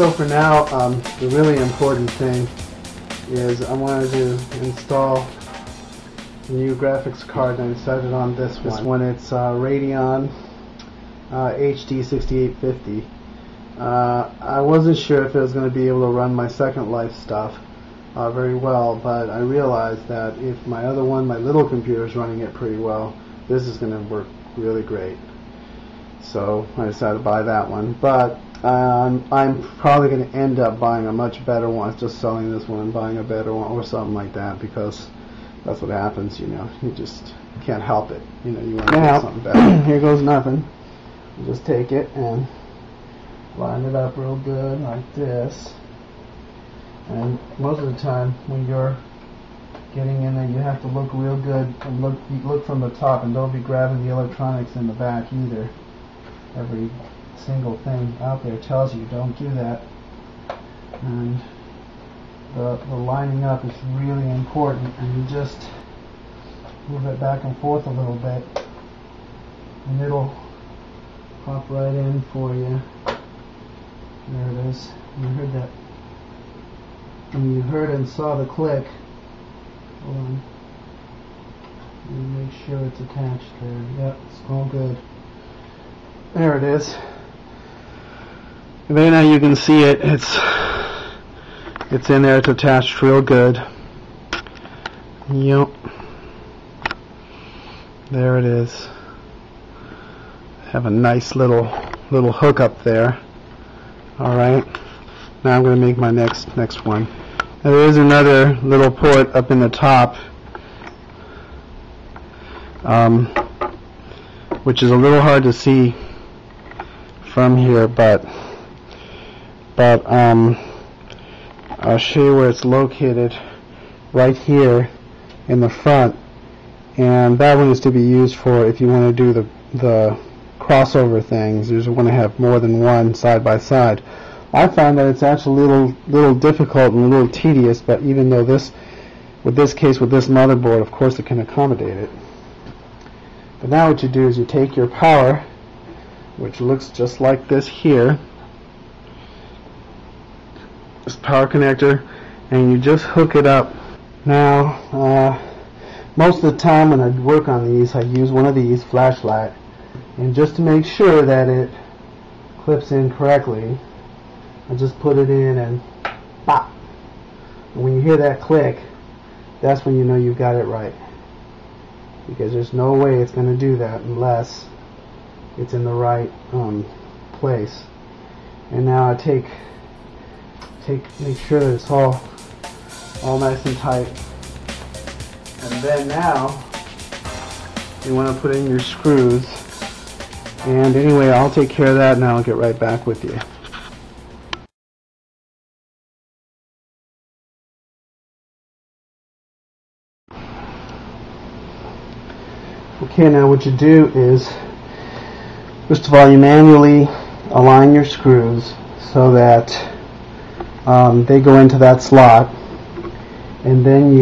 So for now, the really important thing is I wanted to install a new graphics card, and I decided on this one. It's Radeon HD 6850. I wasn't sure if it was going to be able to run my Second Life stuff very well, but I realized that if my other one, my little computer, is running it pretty well, this is going to work really great. So I decided to buy that one, but I'm probably going to end up buying a much better one, just selling this one and buying a better one or something like that, because that's what happens, you know. You just can't help it, you know. You want to get something better. Here goes nothing. You just take it and line it up real good like this, and most of the time when you're getting in there, you have to look real good and look from the top, and don't be grabbing the electronics in the back either. Every single thing out there tells you don't do that, and the lining up is really important, and you just move it back and forth a little bit and it'll pop right in for you. There it is. You heard that. And you heard and saw the click. Hold on. Let me make sure it's attached there. Yep, it's all good. There it is. And there now you can see it. It's in there. It's attached real good. Yep. There it is. Have a nice little hook up there. All right. Now I'm going to make my next one. Now there is another little port up in the top, which is a little hard to see from here, but I'll show you where it's located, right here in the front, and that one is to be used for if you want to do the crossover things. You just want to have more than one side by side. I find that it's actually a little difficult and a little tedious, but even though with this motherboard, of course it can accommodate it. But now what you do is you take your power, which looks just like this here, this power connector, and you just hook it up. Now most of the time when I work on these, I use one of these flashlight, and just to make sure that it clips in correctly, I just put it in and pop. And when you hear that click, that's when you know you've got it right, because there's no way it's going to do that unless it's in the right place. And now I make sure that it's all nice and tight, and then now you want to put in your screws. And anyway, I'll take care of that and I'll get right back with you. Okay, now what you do is, first of all, you manually align your screws so that they go into that slot, and then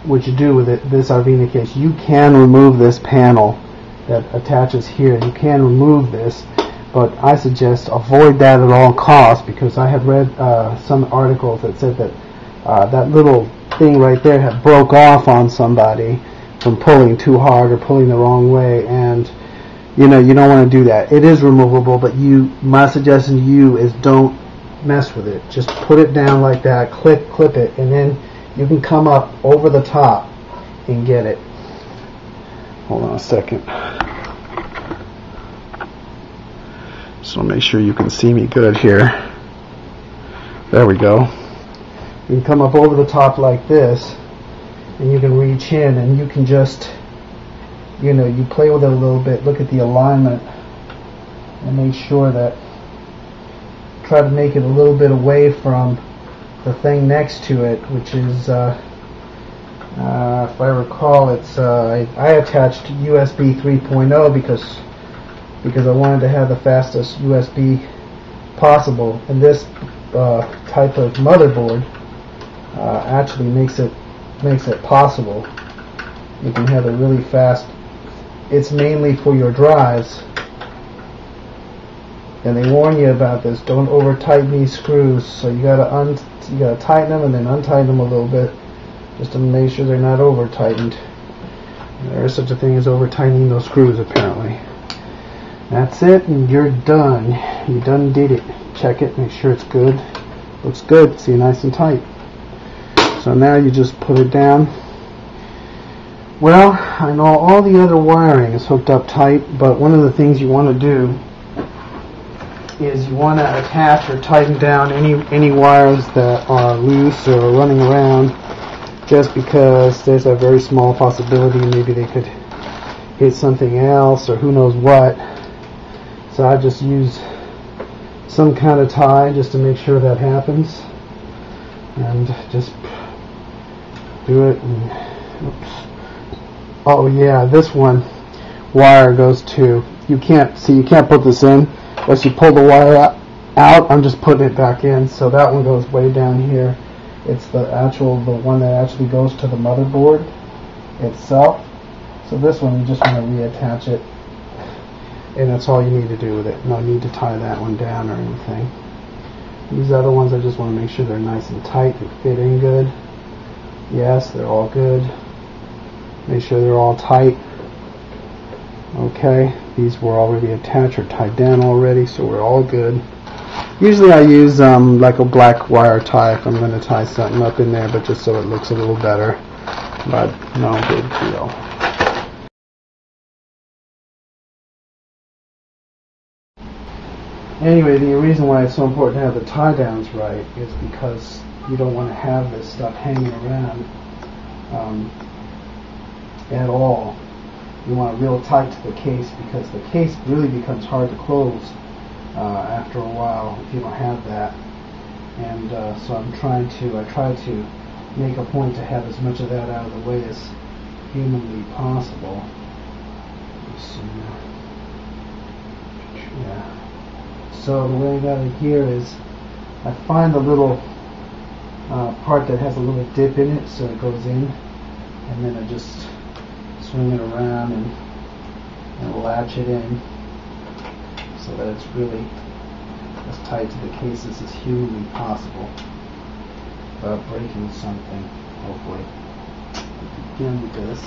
what you do with this Arvina case, you can remove this panel that attaches here. You can remove this, but I suggest avoid that at all costs, because I have read some articles that said that that little thing right there had broke off on somebody from pulling too hard or pulling the wrong way, and you know, you don't want to do that. It is removable, but my suggestion to you is don't mess with it. Just put it down like that, clip it, and then you can come up over the top and get it. Hold on a second. Just want to make sure you can see me good here. There we go. You can come up over the top like this, and you can reach in, and you can just, you know, you play with it a little bit, look at the alignment, and make sure that, try to make it a little bit away from the thing next to it, which is, if I recall, it's I attached USB 3.0 because I wanted to have the fastest USB possible, and this type of motherboard actually makes it possible. You can have a really fast. It's mainly for your drives, And they warn you about this. Don't over tighten these screws. So you gotta tighten them and then untighten them a little bit, just to make sure they're not over tightened. There is such a thing as over tightening those screws, apparently. That's it, and you're done. You done did it. Check it, make sure it's good. Looks good. See, nice and tight. So now you just put it down. Well, I know all the other wiring is hooked up tight, but one of the things you want to do is you want to attach or tighten down any wires that are loose or running around, just because there's a very small possibility maybe they could hit something else or who knows what. So I just use some kind of tie just to make sure that happens, and just do it. And, oops. Oh yeah, this one wire goes to, you can't put this in unless you pull the wire out. I'm just putting it back in, so that one goes way down here. It's the one that actually goes to the motherboard itself. So this one you just want to reattach it, and that's all you need to do with it. No need to tie that one down or anything. These other ones I just want to make sure they're nice and tight and fit in good. Yes, they're all good. Make sure they're all tight. Okay, these were already attached or tied down already, so we're all good. Usually I use like a black wire tie if I'm going to tie something up in there, but just so it looks a little better. But no big deal. Anyway, the reason why it's so important to have the tie downs right is because you don't want to have this stuff hanging around at all. You want it real tight to the case, because the case really becomes hard to close after a while if you don't have that. And so I try to make a point to have as much of that out of the way as humanly possible. So, yeah. So the way I got it here is I find the little part that has a little dip in it, so it goes in, and then I just swing it around and latch it in so that it's really as tight to the cases as humanly possible without breaking something, hopefully. Begin with this.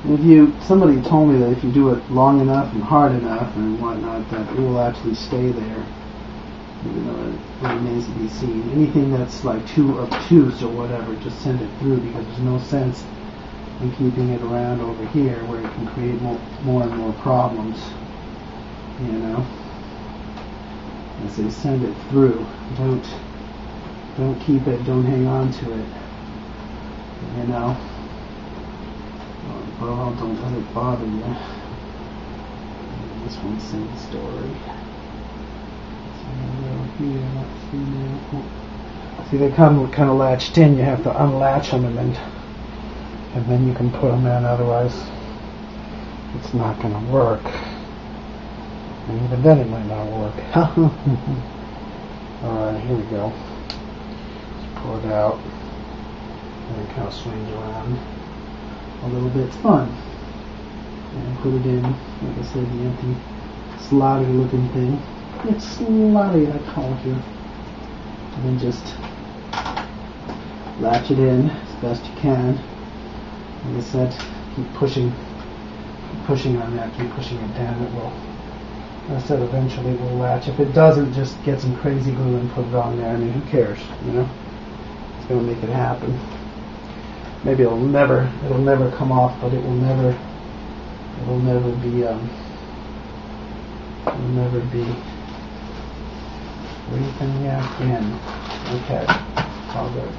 And somebody told me that if you do it long enough and hard enough and whatnot, that it will actually stay there. Even though it remains to be seen. Anything that's like too obtuse or whatever, just send it through, because there's no sense in keeping it around over here where it can create more and more problems. You know? I say send it through. Don't keep it, don't hang on to it. You know? Well, don't let it bother you. And this one's the same story. See, they come kind of latched in. You have to unlatch them, and then you can put them in. Otherwise, it's not going to work. And even then, it might not work. All right, here we go. Just pull it out, and it kind of swings around a little bit. It's fun. And put it in, like I said, the empty, slotty-looking thing. It's slotty, I call it here. And then just latch it in as best you can. Like I said, keep pushing on that, keep pushing it down. It will, like I said, eventually it will latch. If it doesn't, just get some crazy glue and put it on there. I mean, who cares, you know? It's going to make it happen. Maybe it'll never come off, but it'll never be anything again. Okay, all good.